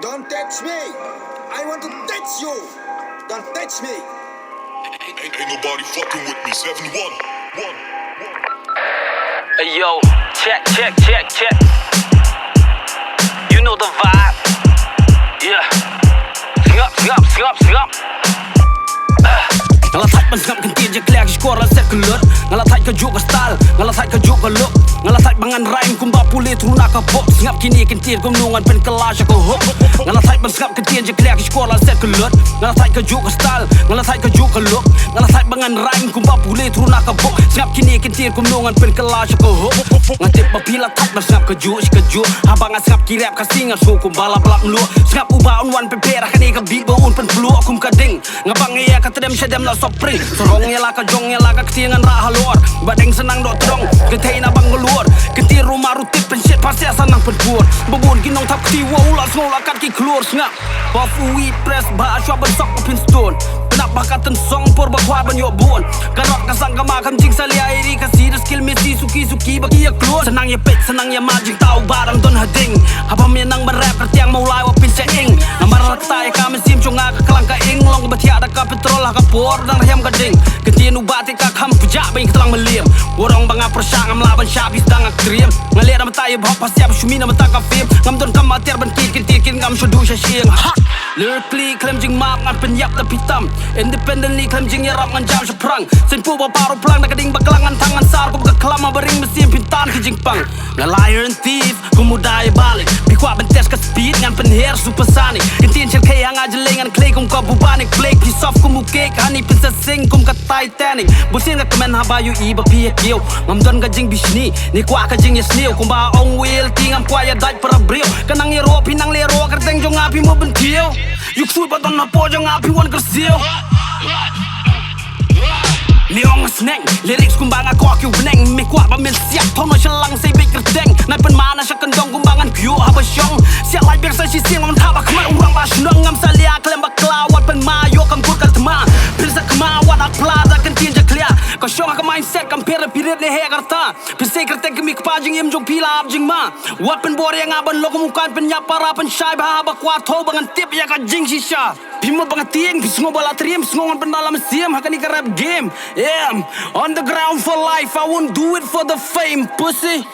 Don't touch me. I want to touch you. Don't touch me. Ain't nobody fucking with me. 7-1. Hey yo, check. You know the vibe. Yeah. Ngap. Ngalah thai ban ngap kan tiên je klek skor la set kelut. Ngalah thai ke juk style, ngalah thai ke juk look. Ngalah thai bangan rhyme kum ba pulih truna ka pop. Ngap kini kan tiên kum nungan pen kelas ko hop. Ngalah thai ban ngap kan tiên je klek skor la set kelut. Ngalah thai ke juk style, ngalah thai ke juk look. Ngalah thai bangan rhyme kum ba pulih truna ka pop. Ngap kini kan tiên kum nungan pen kelas ko hop. Ngatip ba pila thai ban ngap ke juk. Habang ngap ki rap ka singa so kum bala blak mlu. Ngap uba on wan pe pera kan ka beat ba un pen flu kum ka ding. Ngabang ya ka tedem sedem la Spring, sorongnya lah ke jongnya lah ke ketiangan rah halor. Badeng senang dok terong, ketai na bang ngeluar. Ketir rumah rutip pensit pasti senang penpuar. Babun kinong tap ketiwa ulas ngolah kat ki keluar sengap. Bafu weed press bah aswa besok upin stone. Penak bakat song por bakwa ban yo bon. Karok kasang kama kamjing salia iri kasih skill mesi suki bagi ya keluar. Senang ya pek senang ya majing tahu barang don hading. Apa menang berap kertiang mau lai wapin seing. Nambar rakta ya kami sim cunga ke kelang ka ing long betia ada ka petrol lah ka por dan raham gading. Ketian ubati ka kham pejak bing kelang meliam. Borong banga persang am laban syabis dang aktriem. Ngalir am tay bhop pasiap shumina mata ka film. Ngam don kam atir ban kin ngam shodu sying. Ha. Lyrically claim jing map ngan penyap tapi tam. Independently claim jing yarap ngan jam seprang. Sen pu ba paru plang na kading bakalangan tangan sar ku kelama bering mesin pintan ke jing pang. Nga liar and thief ku mudai balik. Pikwa bentes ka speed ngan penher supersonic. Kentin sel kay hang ajelengan clay kum ka bubanik blake piece off kum cake hani pinsa sing kum ka Titanic. Busin ka kemen habayu iba pia kiyo. Ngam don ka jing bisni ni kwa ka jing yesneo kum ba ong wheel tingam kwa ya daj para brio. Kanang iro pinang lero kerteng jong api mo bentio. Yuk sui baton na po jong api wan kersio. Neong sneng, lyrics kumbang aku aku beneng. Mikwa ba mil siap tono selang say big kerteng. Nai pen mana sya kendong kumbangan kyo haba syong. Siap lai biar sa si sing lam thaba kemar urang ba shnong ngam salia klem ba klawat pen mayo kam kur ka tma. Pirsa kema wat ak plaza kan tin je clear. Ka syong ka mindset kam pera pirit ne he karta. Pirsa kerteng kemi kpajing im jong pila ab jing ma. Wat pen bor yang aban lo kumukan pen nyapara pen syai ba haba kwa tho bangan tip ya ka jing shisha. Pimo bangat tieng bisngo bala triem sngongan pen dalam siam hakani ka rap game. Yeah, on the ground for life, I won't do it for the fame, pussy.